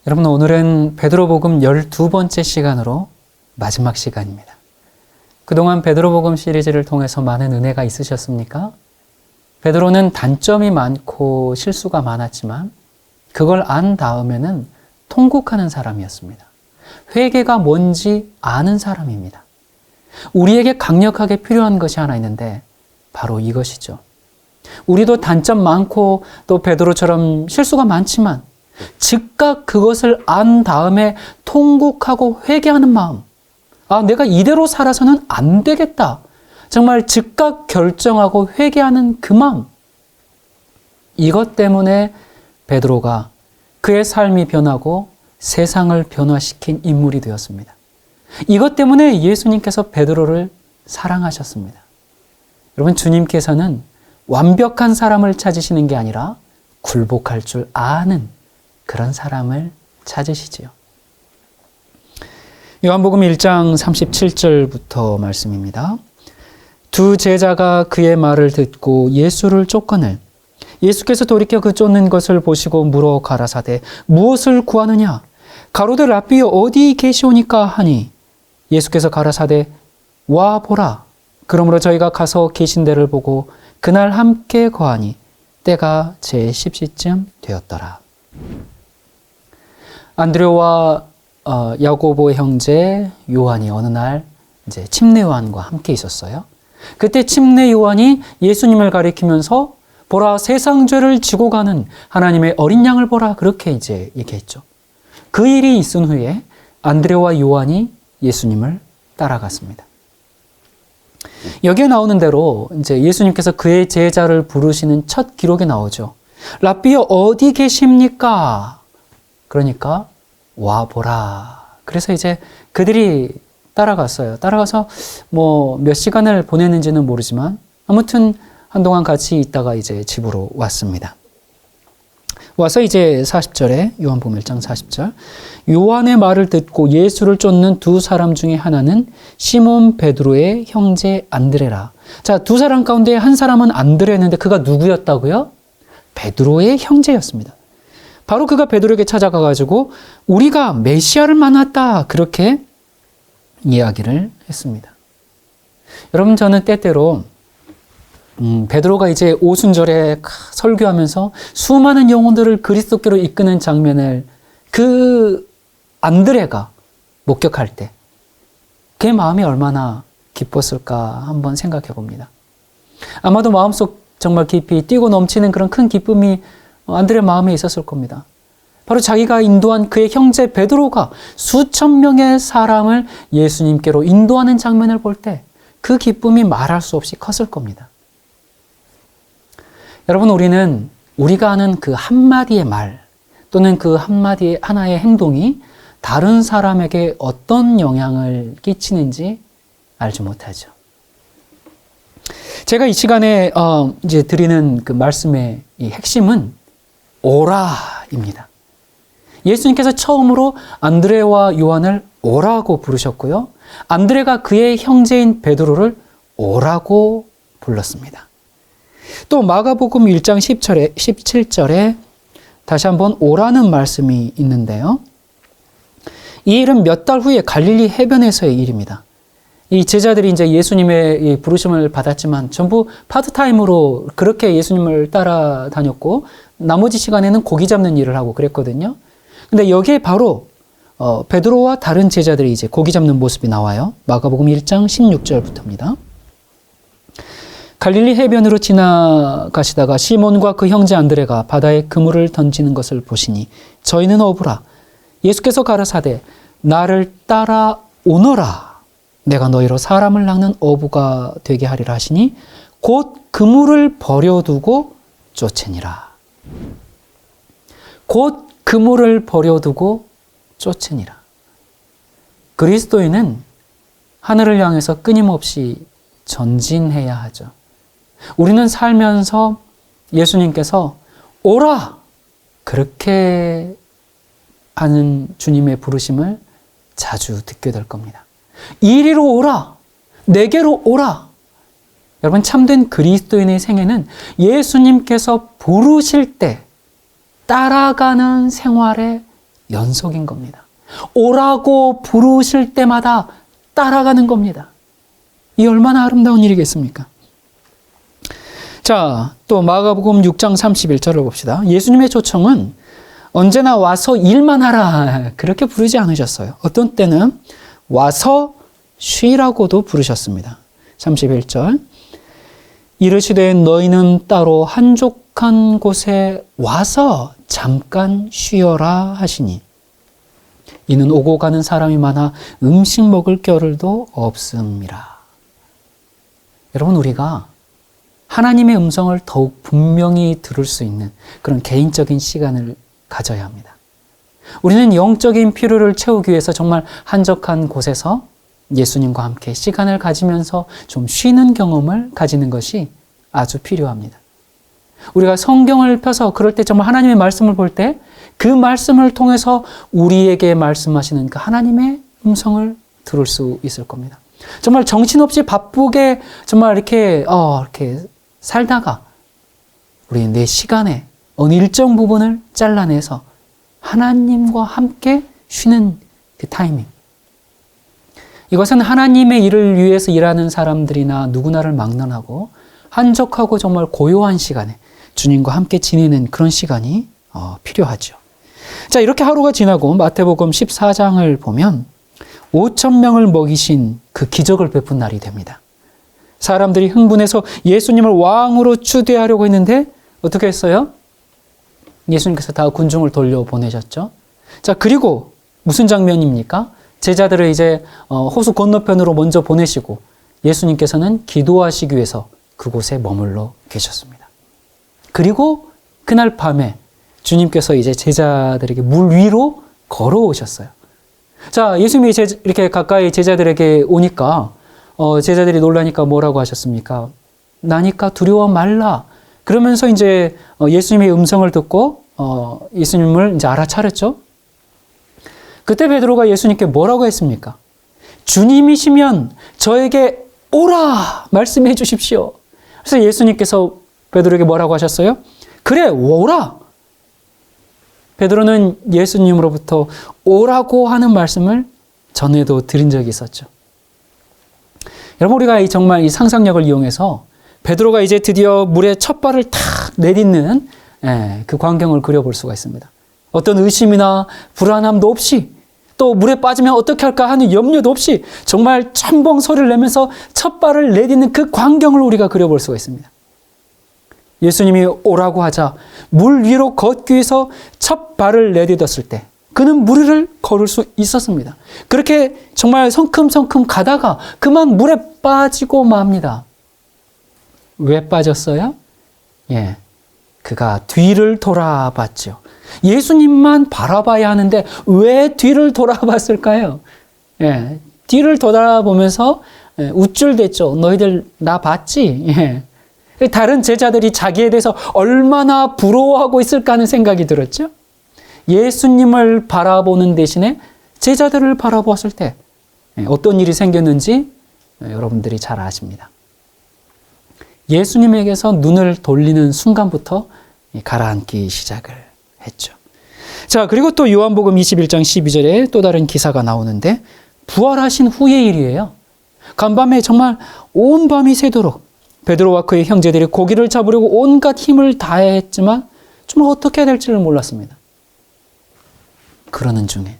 여러분, 오늘은 베드로복음 12번째 시간으로 마지막 시간입니다. 그동안 베드로복음 시리즈를 통해서 많은 은혜가 있으셨습니까? 베드로는 단점이 많고 실수가 많았지만 그걸 안 다음에는 통곡하는 사람이었습니다. 회개가 뭔지 아는 사람입니다. 우리에게 강력하게 필요한 것이 하나 있는데 바로 이것이죠. 우리도 단점 많고 또 베드로처럼 실수가 많지만 즉각 그것을 안 다음에 통곡하고 회개하는 마음. 내가 이대로 살아서는 안 되겠다. 정말 즉각 결정하고 회개하는 그 마음. 이것 때문에 베드로가 그의 삶이 변하고 세상을 변화시킨 인물이 되었습니다. 이것 때문에 예수님께서 베드로를 사랑하셨습니다. 여러분, 주님께서는 완벽한 사람을 찾으시는 게 아니라 굴복할 줄 아는 그런 사람을 찾으시지요. 요한복음 1장 37절부터 말씀입니다. 두 제자가 그의 말을 듣고 예수를 쫓거늘 예수께서 돌이켜 그 쫓는 것을 보시고 물어 가라사대 무엇을 구하느냐? 가로되 랍비여 어디 계시오니까 하니 예수께서 가라사대 와 보라. 그러므로 저희가 가서 계신 데를 보고 그날 함께 거하니 때가 제 10시쯤 되었더라. 안드레와 야고보의 형제 요한이 어느 날 이제 침례 요한과 함께 있었어요. 그때 침례 요한이 예수님을 가리키면서 보라 세상 죄를 지고 가는 하나님의 어린 양을 보라 그렇게 이제 얘기했죠. 그 일이 있은 후에 안드레와 요한이 예수님을 따라갔습니다. 여기에 나오는 대로 이제 예수님께서 그의 제자를 부르시는 첫 기록에 나오죠. 랍비여 어디 계십니까? 그러니까 와 보라. 그래서 이제 그들이 따라갔어요. 따라가서 몇 시간을 보냈는지는 모르지만 아무튼 한동안 같이 있다가 이제 집으로 왔습니다. 와서 이제 40절에 요한복음 1장 40절 요한의 말을 듣고 예수를 쫓는 두 사람 중에 하나는 시몬 베드로의 형제 안드레라. 자, 두 사람 가운데 한 사람은 안드레였는데 그가 누구였다고요? 베드로의 형제였습니다. 바로 그가 베드로에게 찾아가가지고 우리가 메시아를 만났다 그렇게 이야기를 했습니다. 여러분, 저는 때때로 베드로가 이제 오순절에 설교하면서 수많은 영혼들을 그리스도께로 이끄는 장면을 그 안드레가 목격할 때 그의 마음이 얼마나 기뻤을까 한번 생각해 봅니다. 아마도 마음속 정말 깊이 뛰고 넘치는 그런 큰 기쁨이 안드레 마음에 있었을 겁니다. 바로 자기가 인도한 그의 형제 베드로가 수천 명의 사람을 예수님께로 인도하는 장면을 볼 때 그 기쁨이 말할 수 없이 컸을 겁니다. 여러분, 우리는 우리가 하는 그 한마디의 말 또는 그 한마디의 하나의 행동이 다른 사람에게 어떤 영향을 끼치는지 알지 못하죠. 제가 이 시간에 이제 드리는 그 말씀의 이 핵심은 오라입니다. 예수님께서 처음으로 안드레와 요한을 오라고 부르셨고요. 안드레가 그의 형제인 베드로를 오라고 불렀습니다. 또 마가복음 1장 17절에 다시 한번 오라는 말씀이 있는데요. 이 일은 몇 달 후에 갈릴리 해변에서의 일입니다. 이 제자들이 이제 예수님의 이 부르심을 받았지만 전부 파트타임으로 그렇게 예수님을 따라다녔고 나머지 시간에는 고기 잡는 일을 하고 그랬거든요. 근데 여기에 바로 베드로와 다른 제자들이 이제 고기 잡는 모습이 나와요. 마가복음 1장 16절부터입니다. 갈릴리 해변으로 지나가시다가 시몬과 그 형제 안드레가 바다에 그물을 던지는 것을 보시니 저희는 어부라. 예수께서 가라사대 나를 따라오너라. 내가 너희로 사람을 낚는 어부가 되게 하리라 하시니 곧 그물을 버려두고 쫓으니라. 곧 그물을 버려두고 쫓으니라. 그리스도인은 하늘을 향해서 끊임없이 전진해야 하죠. 우리는 살면서 예수님께서 오라! 그렇게 하는 주님의 부르심을 자주 듣게 될 겁니다. 이리로 오라! 내게로 오라! 여러분, 참된 그리스도인의 생애는 예수님께서 부르실 때 따라가는 생활의 연속인 겁니다. 오라고 부르실 때마다 따라가는 겁니다. 이 얼마나 아름다운 일이겠습니까? 자, 또 마가복음 6장 31절을 봅시다. 예수님의 초청은 언제나 와서 일만 하라 그렇게 부르지 않으셨어요. 어떤 때는 와서 쉬라고도 부르셨습니다. 31절 이르시되 너희는 따로 한적한 곳에 와서 잠깐 쉬어라 하시니 이는 오고 가는 사람이 많아 음식 먹을 겨를도 없음이라. 여러분, 우리가 하나님의 음성을 더욱 분명히 들을 수 있는 그런 개인적인 시간을 가져야 합니다. 우리는 영적인 필요를 채우기 위해서 정말 한적한 곳에서 예수님과 함께 시간을 가지면서 좀 쉬는 경험을 가지는 것이 아주 필요합니다. 우리가 성경을 펴서 그럴 때 정말 하나님의 말씀을 볼 때 그 말씀을 통해서 우리에게 말씀하시는 그 하나님의 음성을 들을 수 있을 겁니다. 정말 정신없이 바쁘게 정말 이렇게 살다가 우리 내 시간에 어느 일정 부분을 잘라내서 하나님과 함께 쉬는 그 타이밍. 이것은 하나님의 일을 위해서 일하는 사람들이나 누구나를 막론하고 한적하고 정말 고요한 시간에 주님과 함께 지내는 그런 시간이 필요하죠. 자, 이렇게 하루가 지나고 마태복음 14장을 보면 5,000명을 먹이신 그 기적을 베푼 날이 됩니다. 사람들이 흥분해서 예수님을 왕으로 추대하려고 했는데 어떻게 했어요? 예수님께서 다 군중을 돌려보내셨죠. 자, 그리고 무슨 장면입니까? 제자들을 이제 호수 건너편으로 먼저 보내시고 예수님께서는 기도하시기 위해서 그곳에 머물러 계셨습니다. 그리고 그날 밤에 주님께서 이제 제자들에게 물 위로 걸어오셨어요. 자, 예수님이 이렇게 가까이 제자들에게 오니까 제자들이 놀라니까 뭐라고 하셨습니까? 나니까 두려워 말라. 그러면서 이제 예수님의 음성을 듣고 예수님을 이제 알아차렸죠. 그때 베드로가 예수님께 뭐라고 했습니까? 주님이시면 저에게 오라 말씀해 주십시오. 그래서 예수님께서 베드로에게 뭐라고 하셨어요? 그래, 오라. 베드로는 예수님으로부터 오라고 하는 말씀을 전에도 들은 적이 있었죠. 여러분, 우리가 정말 이 상상력을 이용해서 베드로가 이제 드디어 물에 첫 발을 탁 내딛는 그 광경을 그려볼 수가 있습니다. 어떤 의심이나 불안함도 없이 또 물에 빠지면 어떻게 할까 하는 염려도 없이 정말 첨벙 소리를 내면서 첫 발을 내딛는 그 광경을 우리가 그려볼 수가 있습니다. 예수님이 오라고 하자 물 위로 걷기 위해서 첫 발을 내딛었을 때 그는 물 위를 걸을 수 있었습니다. 그렇게 정말 성큼성큼 가다가 그만 물에 빠지고 맙니다. 왜 빠졌어요? 그가 뒤를 돌아봤죠. 예수님만 바라봐야 하는데 왜 뒤를 돌아봤을까요? 뒤를 돌아보면서 우쭐댔죠. 너희들 나 봤지? 다른 제자들이 자기에 대해서 얼마나 부러워하고 있을까 하는 생각이 들었죠. 예수님을 바라보는 대신에 제자들을 바라보았을 때 어떤 일이 생겼는지 여러분들이 잘 아십니다. 예수님에게서 눈을 돌리는 순간부터 가라앉기 시작을 했죠. 자, 그리고 또 요한복음 21장 12절에 또 다른 기사가 나오는데 부활하신 후의 일이에요. 간밤에 정말 온 밤이 새도록 베드로와 그의 형제들이 고기를 잡으려고 온갖 힘을 다했지만 정말 어떻게 해야 될지를 몰랐습니다. 그러는 중에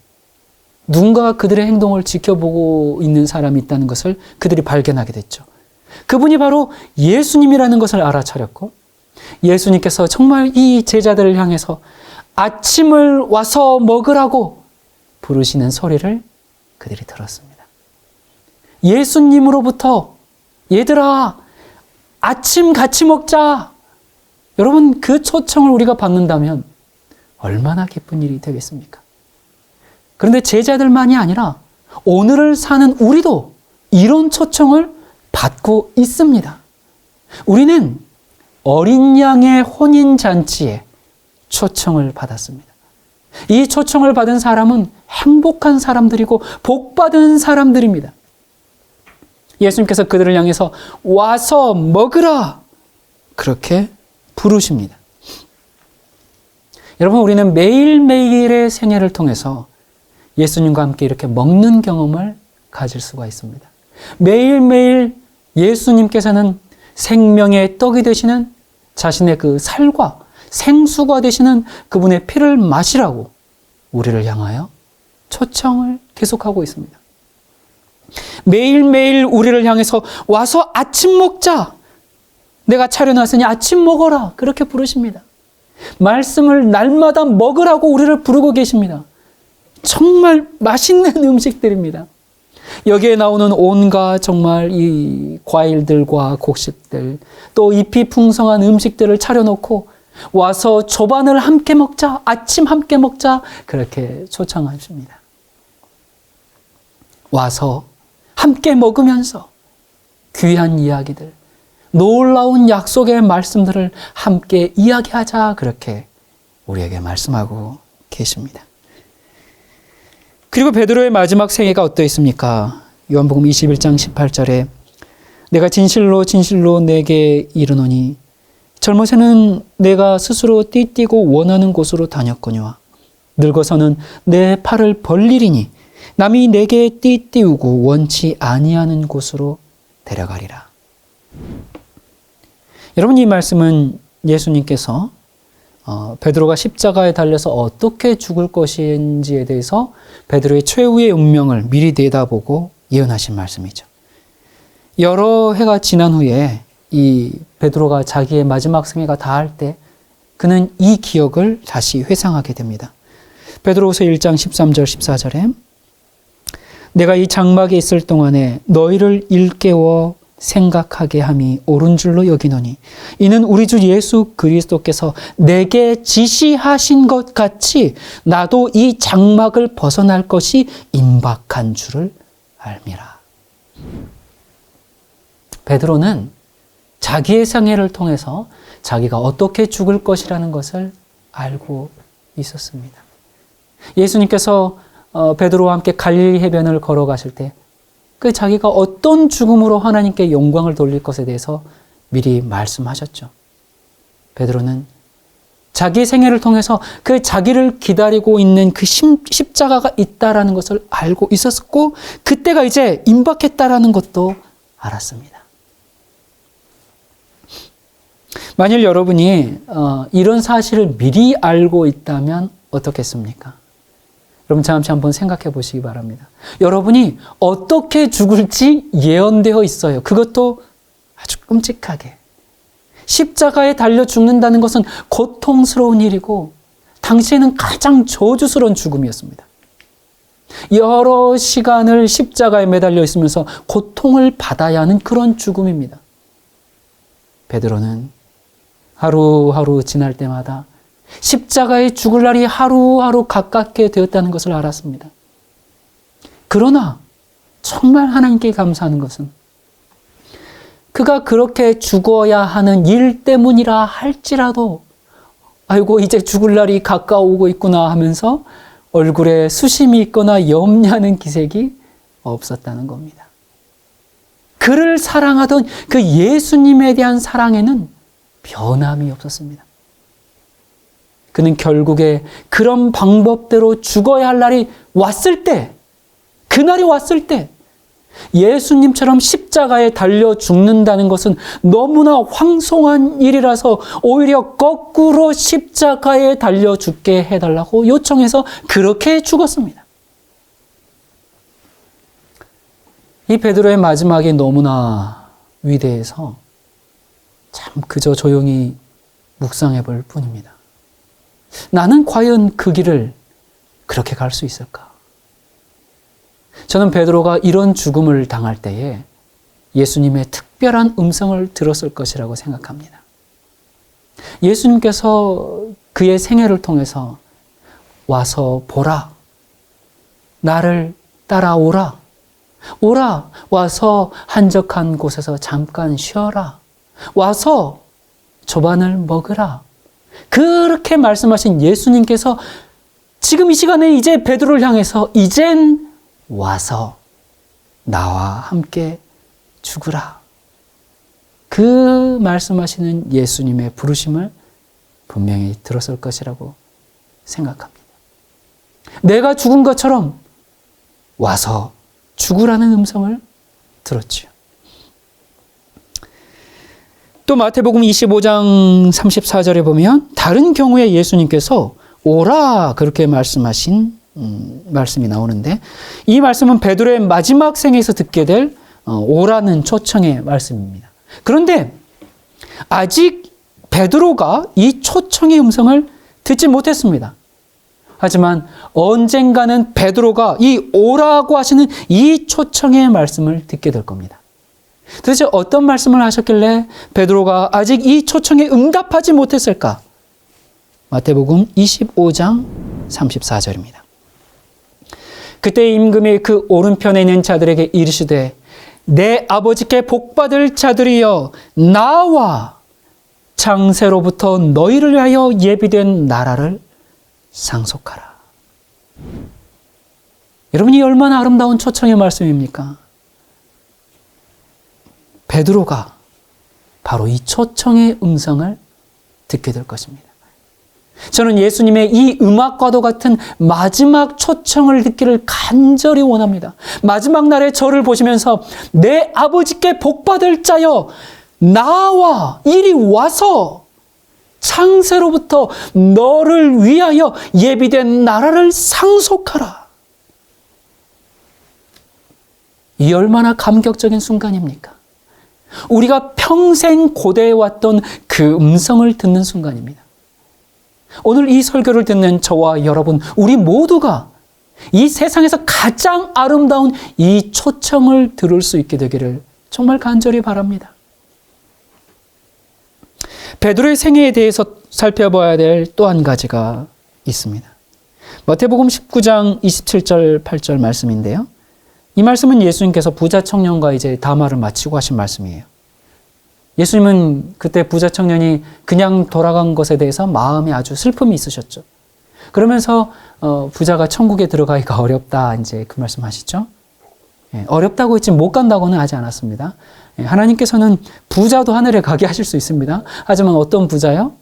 누군가가 그들의 행동을 지켜보고 있는 사람이 있다는 것을 그들이 발견하게 됐죠. 그분이 바로 예수님이라는 것을 알아차렸고 예수님께서 정말 이 제자들을 향해서 아침을 와서 먹으라고 부르시는 소리를 그들이 들었습니다. 예수님으로부터 얘들아 아침 같이 먹자. 여러분, 그 초청을 우리가 받는다면 얼마나 기쁜 일이 되겠습니까? 그런데 제자들만이 아니라 오늘을 사는 우리도 이런 초청을 받고 있습니다. 우리는 어린 양의 혼인잔치에 초청을 받았습니다. 이 초청을 받은 사람은 행복한 사람들이고 복받은 사람들입니다. 예수님께서 그들을 향해서 와서 먹으라 그렇게 부르십니다. 여러분, 우리는 매일매일의 생애를 통해서 예수님과 함께 이렇게 먹는 경험을 가질 수가 있습니다. 매일매일 예수님께서는 생명의 떡이 되시는 자신의 그 살과 생수가 되시는 그분의 피를 마시라고 우리를 향하여 초청을 계속하고 있습니다. 매일매일 우리를 향해서 와서 아침 먹자. 내가 차려놨으니 아침 먹어라. 그렇게 부르십니다. 말씀을 날마다 먹으라고 우리를 부르고 계십니다. 정말 맛있는 음식들입니다. 여기에 나오는 온갖 정말 이 과일들과 곡식들, 또 잎이 풍성한 음식들을 차려놓고 와서 조반을 함께 먹자, 아침 함께 먹자, 그렇게 초청하십니다. 와서 함께 먹으면서 귀한 이야기들, 놀라운 약속의 말씀들을 함께 이야기하자, 그렇게 우리에게 말씀하고 계십니다. 그리고 베드로의 마지막 생애가 어떠했습니까? 요한복음 21장 18절에 내가 진실로 진실로 내게 이르노니 젊어서는 내가 스스로 띠띠고 원하는 곳으로 다녔거니와 늙어서는 내 팔을 벌리리니 남이 내게 띠띠우고 원치 아니하는 곳으로 데려가리라. 여러분, 이 말씀은 예수님께서 베드로가 십자가에 달려서 어떻게 죽을 것인지에 대해서 베드로의 최후의 운명을 미리 내다보고 예언하신 말씀이죠. 여러 해가 지난 후에 이 베드로가 자기의 마지막 생애가 다할 때 그는 이 기억을 다시 회상하게 됩니다. 베드로후서 1장 13절 14절에 내가 이 장막에 있을 동안에 너희를 일깨워 생각하게 함이 옳은 줄로 여기노니 이는 우리 주 예수 그리스도께서 내게 지시하신 것 같이 나도 이 장막을 벗어날 것이 임박한 줄을 알미라. 베드로는 자기의 생애를 통해서 자기가 어떻게 죽을 것이라는 것을 알고 있었습니다. 예수님께서 베드로와 함께 갈릴리 해변을 걸어가실 때 그 자기가 어떤 죽음으로 하나님께 영광을 돌릴 것에 대해서 미리 말씀하셨죠. 베드로는 자기의 생애를 통해서 그 자기를 기다리고 있는 그 십자가가 있다라는 것을 알고 있었고 그때가 이제 임박했다라는 것도 알았습니다. 만일 여러분이 이런 사실을 미리 알고 있다면 어떻겠습니까? 여러분 잠시 한번 생각해 보시기 바랍니다. 여러분이 어떻게 죽을지 예언되어 있어요. 그것도 아주 끔찍하게. 십자가에 달려 죽는다는 것은 고통스러운 일이고 당시에는 가장 저주스러운 죽음이었습니다. 여러 시간을 십자가에 매달려 있으면서 고통을 받아야 하는 그런 죽음입니다. 베드로는 하루하루 지날 때마다 십자가에 죽을 날이 하루하루 가깝게 되었다는 것을 알았습니다. 그러나 정말 하나님께 감사하는 것은 그가 그렇게 죽어야 하는 일 때문이라 할지라도 아이고 이제 죽을 날이 가까워오고 있구나 하면서 얼굴에 수심이 있거나 염려하는 기색이 없었다는 겁니다. 그를 사랑하던 그 예수님에 대한 사랑에는 변함이 없었습니다. 그는 결국에 그런 방법대로 죽어야 할 날이 왔을 때, 그날이 왔을 때 예수님처럼 십자가에 달려 죽는다는 것은 너무나 황송한 일이라서 오히려 거꾸로 십자가에 달려 죽게 해달라고 요청해서 그렇게 죽었습니다. 이 베드로의 마지막이 너무나 위대해서 참 그저 조용히 묵상해 볼 뿐입니다. 나는 과연 그 길을 그렇게 갈 수 있을까? 저는 베드로가 이런 죽음을 당할 때에 예수님의 특별한 음성을 들었을 것이라고 생각합니다. 예수님께서 그의 생애를 통해서 와서 보라, 나를 따라오라, 오라, 와서 한적한 곳에서 잠깐 쉬어라, 와서 조반을 먹으라. 그렇게 말씀하신 예수님께서 지금 이 시간에 이제 베드로를 향해서 이젠 와서 나와 함께 죽으라. 그 말씀하시는 예수님의 부르심을 분명히 들었을 것이라고 생각합니다. 내가 죽은 것처럼 와서 죽으라는 음성을 들었지요. 또 마태복음 25장 34절에 보면 다른 경우에 예수님께서 오라 그렇게 말씀하신 말씀이 나오는데, 이 말씀은 베드로의 마지막 생에서 듣게 될 오라는 초청의 말씀입니다. 그런데 아직 베드로가 이 초청의 음성을 듣지 못했습니다. 하지만 언젠가는 베드로가 이 오라고 하시는 이 초청의 말씀을 듣게 될 겁니다. 도대체 어떤 말씀을 하셨길래 베드로가 아직 이 초청에 응답하지 못했을까? 마태복음 25장 34절입니다. 그때 임금이 그 오른편에 있는 자들에게 이르시되 내 아버지께 복받을 자들이여 나와 창세로부터 너희를 위하여 예비된 나라를 상속하라. 여러분이 얼마나 아름다운 초청의 말씀입니까? 베드로가 바로 이 초청의 음성을 듣게 될 것입니다. 저는 예수님의 이 음악과도 같은 마지막 초청을 듣기를 간절히 원합니다. 마지막 날에 저를 보시면서 내 아버지께 복받을 자여 나와 이리 와서 창세로부터 너를 위하여 예비된 나라를 상속하라. 이 얼마나 감격적인 순간입니까? 우리가 평생 고대해왔던 그 음성을 듣는 순간입니다. 오늘 이 설교를 듣는 저와 여러분, 우리 모두가 이 세상에서 가장 아름다운 이 초청을 들을 수 있게 되기를 정말 간절히 바랍니다. 베드로의 생애에 대해서 살펴봐야 될 또 한 가지가 있습니다. 마태복음 19장 27절 8절 말씀인데요. 이 말씀은 예수님께서 부자 청년과 이제 담화를 마치고 하신 말씀이에요. 예수님은 그때 부자 청년이 그냥 돌아간 것에 대해서 마음에 아주 슬픔이 있으셨죠. 그러면서 부자가 천국에 들어가기가 어렵다 이제 그 말씀하시죠. 어렵다고 했지 못 간다고는 하지 않았습니다. 하나님께서는 부자도 하늘에 가게 하실 수 있습니다. 하지만 어떤 부자요?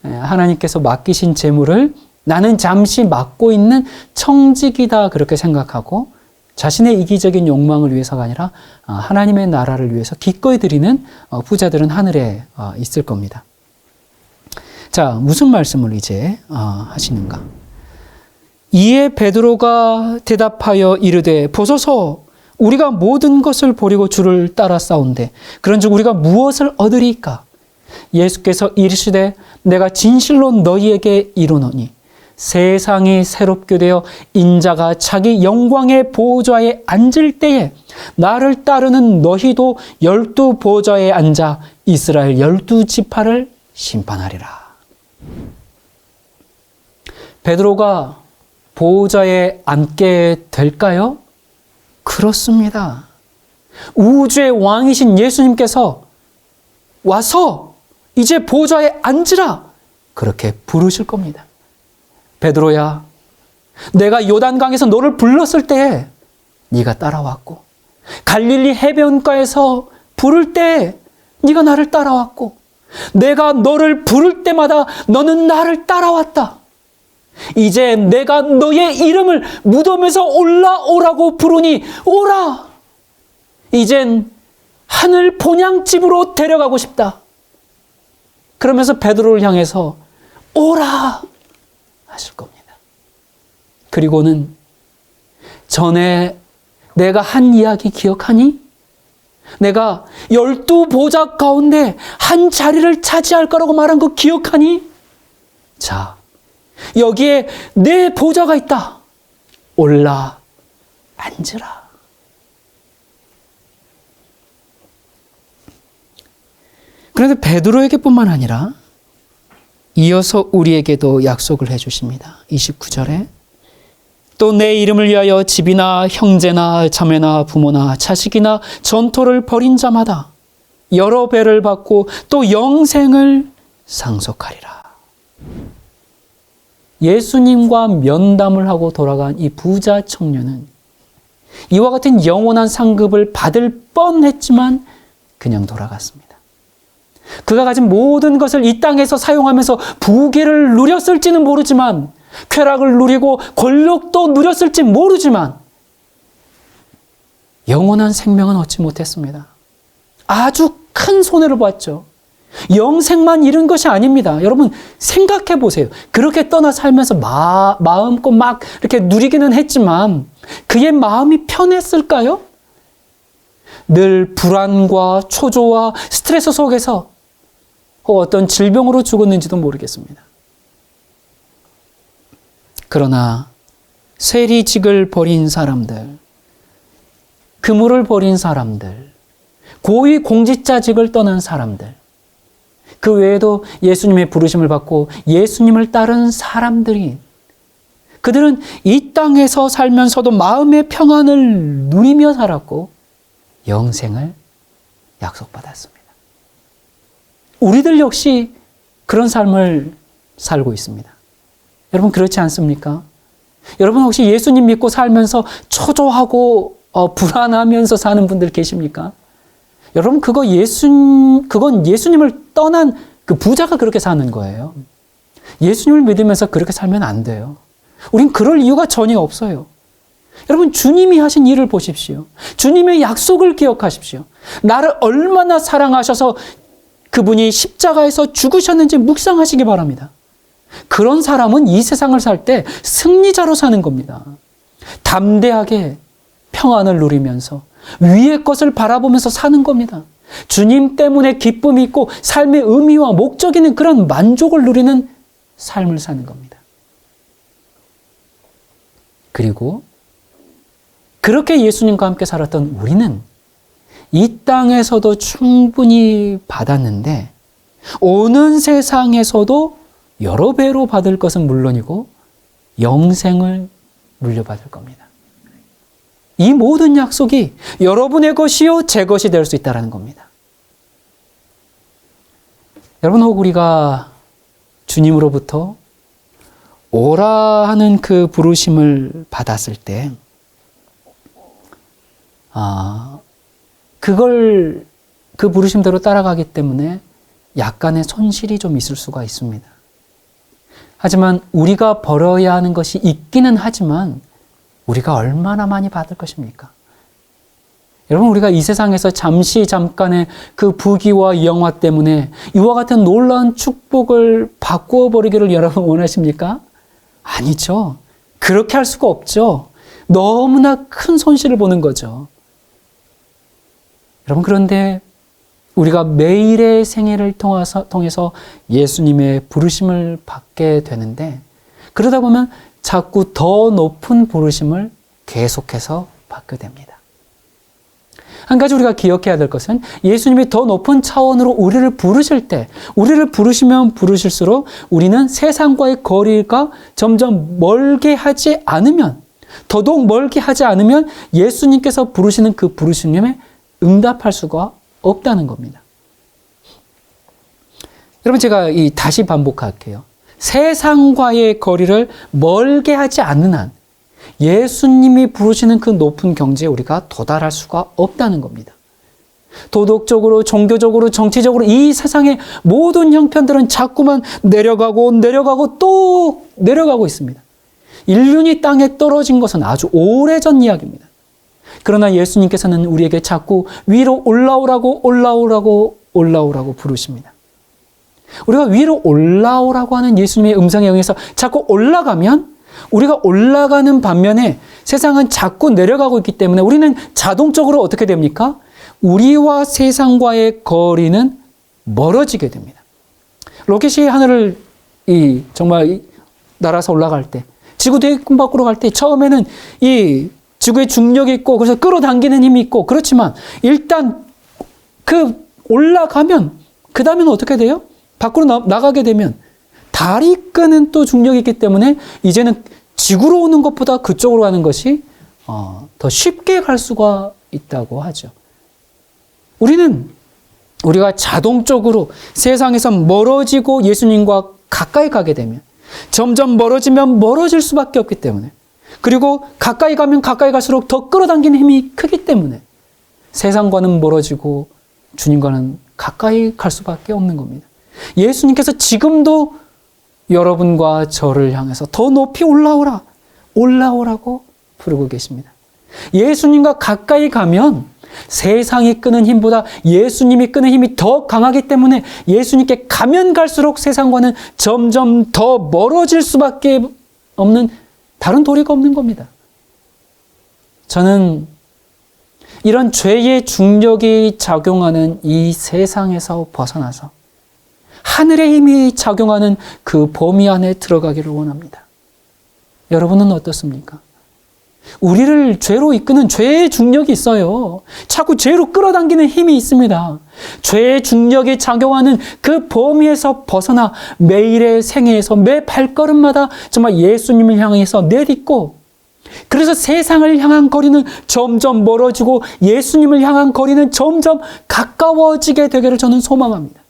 하나님께서 맡기신 재물을 나는 잠시 맡고 있는 청직이다 그렇게 생각하고 자신의 이기적인 욕망을 위해서가 아니라 하나님의 나라를 위해서 기꺼이 드리는 부자들은 하늘에 있을 겁니다. 자, 무슨 말씀을 이제 하시는가? 이에 베드로가 대답하여 이르되 보소서 우리가 모든 것을 버리고 주를 따라 싸운데 그런즉 우리가 무엇을 얻으리까? 예수께서 이르시되 내가 진실로 너희에게 이르노니 세상이 새롭게 되어 인자가 자기 영광의 보좌에 앉을 때에 나를 따르는 너희도 12 보좌에 앉아 이스라엘 12지파를 심판하리라. 베드로가 보좌에 앉게 될까요? 그렇습니다. 우주의 왕이신 예수님께서 와서 이제 보좌에 앉으라 그렇게 부르실 겁니다. 베드로야, 내가 요단강에서 너를 불렀을 때 네가 따라왔고 갈릴리 해변가에서 부를 때 네가 나를 따라왔고 내가 너를 부를 때마다 너는 나를 따라왔다. 이제 내가 너의 이름을 무덤에서 올라오라고 부르니 오라. 이젠 하늘 본향집으로 데려가고 싶다. 그러면서 베드로를 향해서 오라 하실 겁니다. 그리고는 전에 내가 한 이야기 기억하니? 내가 12 보좌 가운데 한 자리를 차지할 거라고 말한 거 기억하니? 자, 여기에 내 보좌가 있다. 올라 앉으라. 그런데 베드로에게뿐만 아니라 이어서 우리에게도 약속을 해주십니다. 29절에 또 내 이름을 위하여 집이나 형제나 자매나 부모나 자식이나 전토를 벌인 자마다 여러 배를 받고 또 영생을 상속하리라. 예수님과 면담을 하고 돌아간 이 부자 청년은 이와 같은 영원한 상급을 받을 뻔했지만 그냥 돌아갔습니다. 그가 가진 모든 것을 이 땅에서 사용하면서 부귀를 누렸을지는 모르지만 쾌락을 누리고 권력도 누렸을지 모르지만 영원한 생명은 얻지 못했습니다. 아주 큰 손해를 봤죠. 영생만 잃은 것이 아닙니다. 여러분 생각해 보세요. 그렇게 떠나 살면서 마음껏 막 이렇게 누리기는 했지만 그의 마음이 편했을까요? 늘 불안과 초조와 스트레스 속에서 어떤 질병으로 죽었는지도 모르겠습니다. 그러나 세리직을 버린 사람들, 그물을 버린 사람들, 고위 공직자직을 떠난 사람들, 그 외에도 예수님의 부르심을 받고 예수님을 따른 사람들이, 그들은 이 땅에서 살면서도 마음의 평안을 누리며 살았고 영생을 약속받았습니다. 우리들 역시 그런 삶을 살고 있습니다. 여러분 그렇지 않습니까? 여러분 혹시 예수님 믿고 살면서 초조하고 불안하면서 사는 분들 계십니까? 여러분 그건 예수님을 떠난 그 부자가 그렇게 사는 거예요. 예수님을 믿으면서 그렇게 살면 안 돼요. 우린 그럴 이유가 전혀 없어요. 여러분 주님이 하신 일을 보십시오. 주님의 약속을 기억하십시오. 나를 얼마나 사랑하셔서 그분이 십자가에서 죽으셨는지 묵상하시기 바랍니다. 그런 사람은 이 세상을 살 때 승리자로 사는 겁니다. 담대하게 평안을 누리면서 위의 것을 바라보면서 사는 겁니다. 주님 때문에 기쁨이 있고 삶의 의미와 목적이 있는 그런 만족을 누리는 삶을 사는 겁니다. 그리고 그렇게 예수님과 함께 살았던 우리는 이 땅에서도 충분히 받았는데 오는 세상에서도 여러 배로 받을 것은 물론이고 영생을 물려받을 겁니다. 이 모든 약속이 여러분의 것이요 제 것이 될 수 있다는 겁니다. 여러분 혹 우리가 주님으로부터 오라 하는 그 부르심을 받았을 때 그 부르심대로 따라가기 때문에 약간의 손실이 좀 있을 수가 있습니다. 하지만 우리가 벌어야 하는 것이 있기는 하지만 우리가 얼마나 많이 받을 것입니까? 여러분 우리가 이 세상에서 잠깐의 그 부귀와 영화 때문에 이와 같은 놀라운 축복을 바꾸어 버리기를 여러분 원하십니까? 아니죠. 그렇게 할 수가 없죠. 너무나 큰 손실을 보는 거죠. 여러분 그런데 우리가 매일의 생애를 통해서 예수님의 부르심을 받게 되는데 그러다 보면 자꾸 더 높은 부르심을 계속해서 받게 됩니다. 한 가지 우리가 기억해야 될 것은 예수님이 더 높은 차원으로 우리를 부르실 때, 우리를 부르시면 부르실수록 우리는 세상과의 거리가 점점 멀게 하지 않으면, 더더욱 멀게 하지 않으면 예수님께서 부르시는 그 부르심에 응답할 수가 없다는 겁니다. 여러분 제가 다시 반복할게요. 세상과의 거리를 멀게 하지 않는 한 예수님이 부르시는 그 높은 경지에 우리가 도달할 수가 없다는 겁니다. 도덕적으로, 종교적으로, 정치적으로 이 세상의 모든 형편들은 자꾸만 내려가고 또 내려가고 있습니다. 인륜이 땅에 떨어진 것은 아주 오래전 이야기입니다. 그러나 예수님께서는 우리에게 자꾸 위로 올라오라고 부르십니다. 우리가 위로 올라오라고 하는 예수님의 음성에 의해서 자꾸 올라가면 우리가 올라가는 반면에 세상은 자꾸 내려가고 있기 때문에 우리는 자동적으로 어떻게 됩니까? 우리와 세상과의 거리는 멀어지게 됩니다. 로켓이 하늘을 정말 날아서 올라갈 때, 지구 대기권 밖으로 갈 때 처음에는 이 지구의 중력이 있고 그래서 끌어당기는 힘이 있고 그렇지만 일단 그 올라가면 그 다음에는 어떻게 돼요? 밖으로 나가게 되면 달이 끄는 또 중력이 있기 때문에 이제는 지구로 오는 것보다 그쪽으로 가는 것이 더 쉽게 갈 수가 있다고 하죠. 우리가 자동적으로 세상에서 멀어지고 예수님과 가까이 가게 되면 점점 멀어지면 멀어질 수밖에 없기 때문에 그리고 가까이 가면 가까이 갈수록 더 끌어당기는 힘이 크기 때문에 세상과는 멀어지고 주님과는 가까이 갈 수밖에 없는 겁니다. 예수님께서 지금도 여러분과 저를 향해서 더 높이 올라오라, 올라오라고 부르고 계십니다. 예수님과 가까이 가면 세상이 끄는 힘보다 예수님이 끄는 힘이 더 강하기 때문에 예수님께 가면 갈수록 세상과는 점점 더 멀어질 수밖에 없는, 다른 도리가 없는 겁니다. 저는 이런 죄의 중력이 작용하는 이 세상에서 벗어나서 하늘의 힘이 작용하는 그 범위 안에 들어가기를 원합니다. 여러분은 어떻습니까? 우리를 죄로 이끄는 죄의 중력이 있어요. 자꾸 죄로 끌어당기는 힘이 있습니다. 죄의 중력이 작용하는 그 범위에서 벗어나 매일의 생애에서 매 발걸음마다 정말 예수님을 향해서 내딛고, 그래서 세상을 향한 거리는 점점 멀어지고 예수님을 향한 거리는 점점 가까워지게 되기를 저는 소망합니다.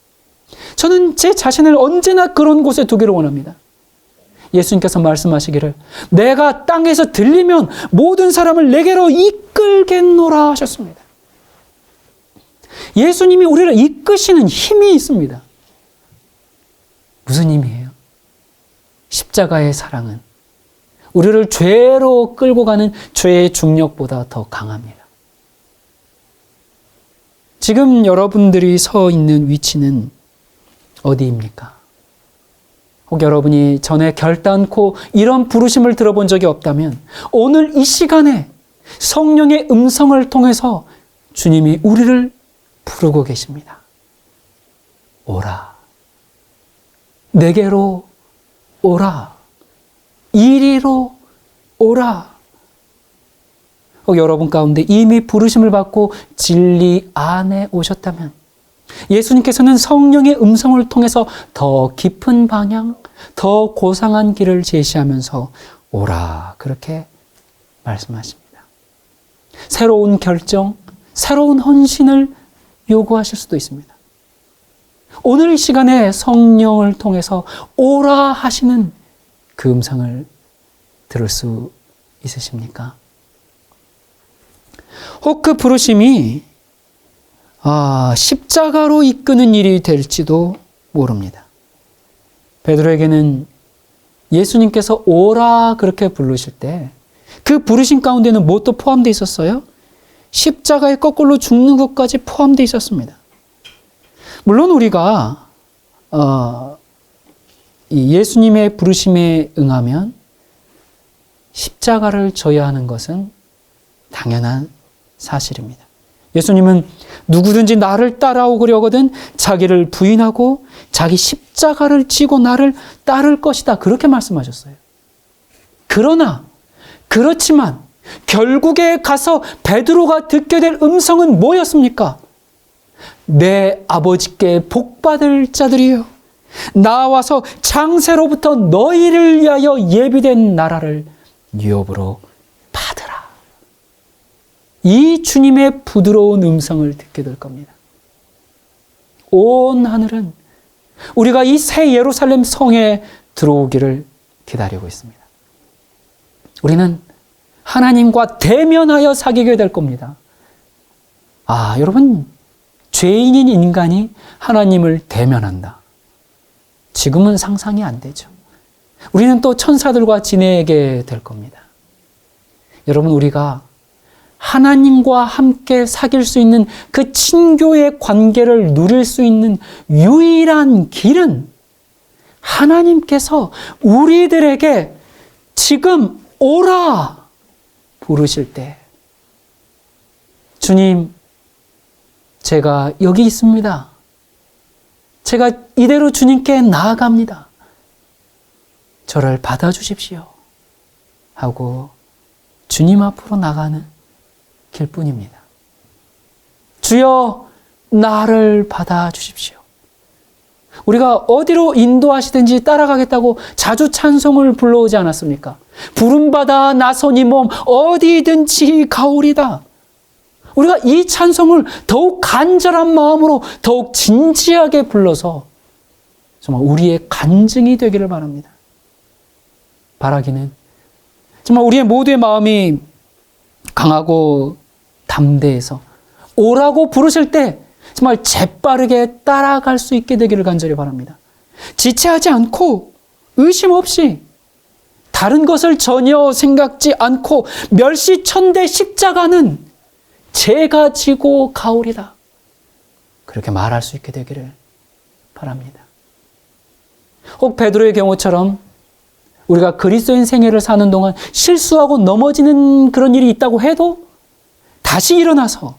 저는 제 자신을 언제나 그런 곳에 두기를 원합니다. 예수님께서 말씀하시기를 내가 땅에서 들리면 모든 사람을 내게로 이끌겠노라 하셨습니다. 예수님이 우리를 이끄시는 힘이 있습니다. 무슨 힘이에요? 십자가의 사랑은 우리를 죄로 끌고 가는 죄의 중력보다 더 강합니다. 지금 여러분들이 서 있는 위치는 어디입니까? 혹 여러분이 전에 결단코 이런 부르심을 들어본 적이 없다면 오늘 이 시간에 성령의 음성을 통해서 주님이 우리를 부르고 계십니다. 오라. 내게로 오라. 이리로 오라. 혹 여러분 가운데 이미 부르심을 받고 진리 안에 오셨다면 예수님께서는 성령의 음성을 통해서 더 깊은 방향, 더 고상한 길을 제시하면서 오라 그렇게 말씀하십니다. 새로운 결정, 새로운 헌신을 요구하실 수도 있습니다. 오늘 이 시간에 성령을 통해서 오라 하시는 그 음성을 들을 수 있으십니까? 혹 그 부르심이 십자가로 이끄는 일이 될지도 모릅니다. 베드로에게는 예수님께서 오라 그렇게 부르실 때 그 부르심 가운데는 무엇도 포함되어 있었어요? 십자가에 거꾸로 죽는 것까지 포함되어 있었습니다. 물론 우리가 이 예수님의 부르심에 응하면 십자가를 져야 하는 것은 당연한 사실입니다. 예수님은 누구든지 나를 따라오려거든 자기를 부인하고 자기 십자가를 지고 나를 따를 것이다. 그렇게 말씀하셨어요. 그렇지만 결국에 가서 베드로가 듣게 될 음성은 뭐였습니까? 내 아버지께 복받을 자들이여 나와서 창세로부터 너희를 위하여 예비된 나라를 유업으로 받으라. 이 주님의 부드러운 음성을 듣게 될 겁니다. 온 하늘은 우리가 이 새 예루살렘 성에 들어오기를 기다리고 있습니다. 우리는 하나님과 대면하여 사귀게 될 겁니다. 여러분, 죄인인 인간이 하나님을 대면한다. 지금은 상상이 안 되죠. 우리는 또 천사들과 지내게 될 겁니다. 여러분, 우리가 하나님과 함께 사귈 수 있는 그 친교의 관계를 누릴 수 있는 유일한 길은 하나님께서 우리들에게 지금 오라 부르실 때 주님, 제가 여기 있습니다. 제가 이대로 주님께 나아갑니다. 저를 받아주십시오. 하고 주님 앞으로 나가는 길뿐입니다. 주여 나를 받아주십시오. 우리가 어디로 인도하시든지 따라가겠다고 자주 찬송을 불러오지 않았습니까? 부름받아 나서니 몸 어디든지 가오리다. 우리가 이 찬송을 더욱 간절한 마음으로 더욱 진지하게 불러서 정말 우리의 간증이 되기를 바랍니다. 바라기는 정말 우리의 모두의 마음이 강하고 담대해서 오라고 부르실 때 정말 재빠르게 따라갈 수 있게 되기를 간절히 바랍니다. 지체하지 않고 의심 없이 다른 것을 전혀 생각지 않고 멸시천대 십자가는 제가 지고 가오리다. 그렇게 말할 수 있게 되기를 바랍니다. 혹 베드로의 경우처럼 우리가 그리스도인 생애를 사는 동안 실수하고 넘어지는 그런 일이 있다고 해도 다시 일어나서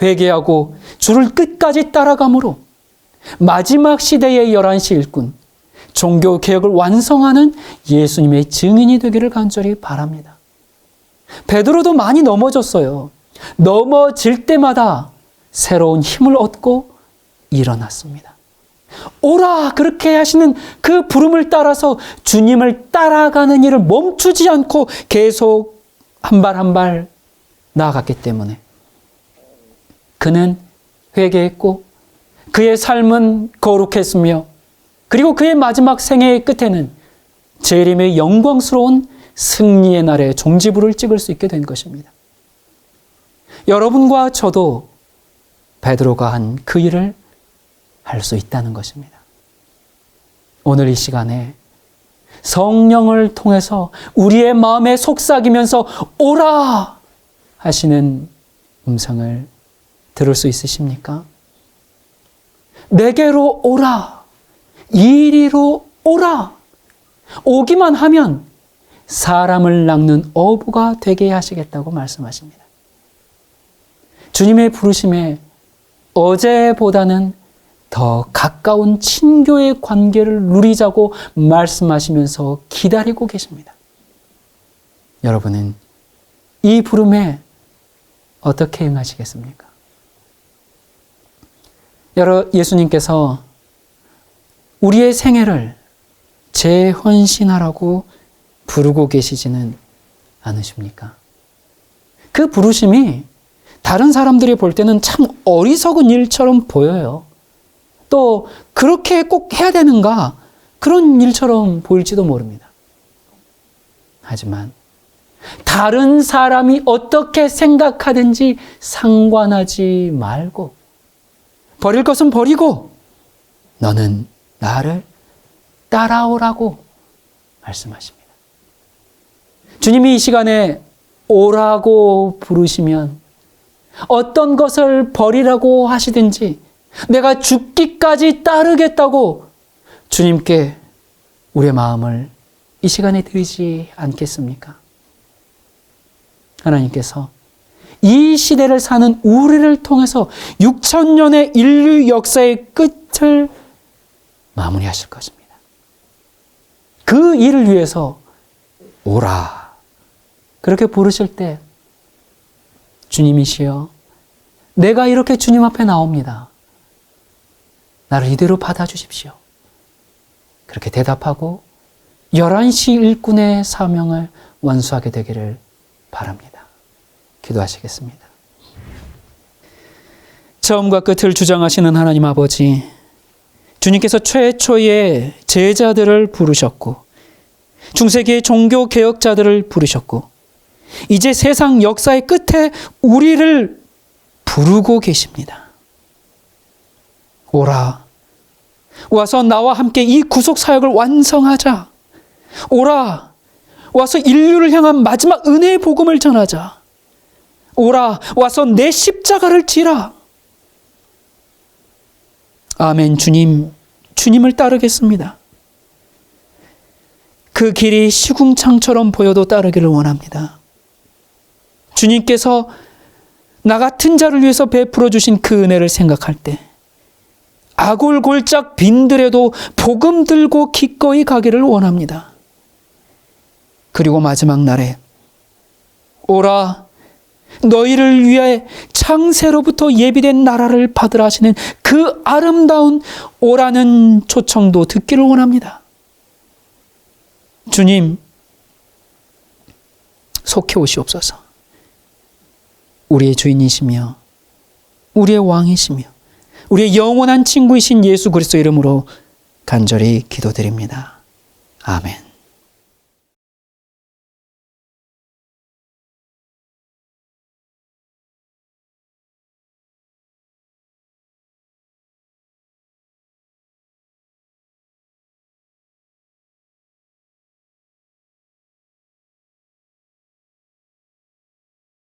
회개하고 주를 끝까지 따라감으로 마지막 시대의 11시 일꾼, 종교 개혁을 완성하는 예수님의 증인이 되기를 간절히 바랍니다. 베드로도 많이 넘어졌어요. 넘어질 때마다 새로운 힘을 얻고 일어났습니다. 오라 그렇게 하시는 그 부름을 따라서 주님을 따라가는 일을 멈추지 않고 계속 한 발 한 발 나아갔기 때문에 그는 회개했고 그의 삶은 거룩했으며 그리고 그의 마지막 생애의 끝에는 재림의 영광스러운 승리의 날에 종지부를 찍을 수 있게 된 것입니다. 여러분과 저도 베드로가 한 그 일을 할 수 있다는 것입니다. 오늘 이 시간에 성령을 통해서 우리의 마음에 속삭이면서 오라 하시는 음성을 들을 수 있으십니까? 내게로 오라, 이리로 오라. 오기만 하면 사람을 낚는 어부가 되게 하시겠다고 말씀하십니다. 주님의 부르심에 어제보다는 더 가까운 친교의 관계를 누리자고 말씀하시면서 기다리고 계십니다. 여러분은 이 부름에 어떻게 응하시겠습니까? 예수님께서 우리의 생애를 재헌신하라고 부르고 계시지는 않으십니까? 그 부르심이 다른 사람들이 볼 때는 참 어리석은 일처럼 보여요. 또 그렇게 꼭 해야 되는가? 그런 일처럼 보일지도 모릅니다. 하지만 다른 사람이 어떻게 생각하든지 상관하지 말고 버릴 것은 버리고 너는 나를 따라오라고 말씀하십니다. 주님이 이 시간에 오라고 부르시면 어떤 것을 버리라고 하시든지 내가 죽기까지 따르겠다고 주님께 우리의 마음을 이 시간에 드리지 않겠습니까? 하나님께서 이 시대를 사는 우리를 통해서 6,000년의 인류 역사의 끝을 마무리하실 것입니다. 그 일을 위해서 오라 그렇게 부르실 때 주님이시여 내가 이렇게 주님 앞에 나옵니다. 나를 이대로 받아주십시오. 그렇게 대답하고 11시 일꾼의 사명을 완수하게 되기를 바랍니다. 기도하시겠습니다. 처음과 끝을 주장하시는 하나님 아버지, 주님께서 최초의 제자들을 부르셨고 중세기의 종교 개혁자들을 부르셨고 이제 세상 역사의 끝에 우리를 부르고 계십니다. 오라, 와서 나와 함께 이 구속 사역을 완성하자. 오라, 와서 인류를 향한 마지막 은혜의 복음을 전하자. 오라, 와서 내 십자가를 지라. 아멘. 주님을 따르겠습니다. 그 길이 시궁창처럼 보여도 따르기를 원합니다. 주님께서 나 같은 자를 위해서 베풀어 주신 그 은혜를 생각할 때 아골골짝 빈들에도 복음 들고 기꺼이 가기를 원합니다. 그리고 마지막 날에 오라, 너희를 위해 창세로부터 예비된 나라를 받으라 하시는 그 아름다운 오라는 초청도 듣기를 원합니다. 주님, 속해 오시옵소서. 우리의 주인이시며 우리의 왕이시며 우리의 영원한 친구이신 예수 그리스도 이름으로 간절히 기도드립니다. 아멘.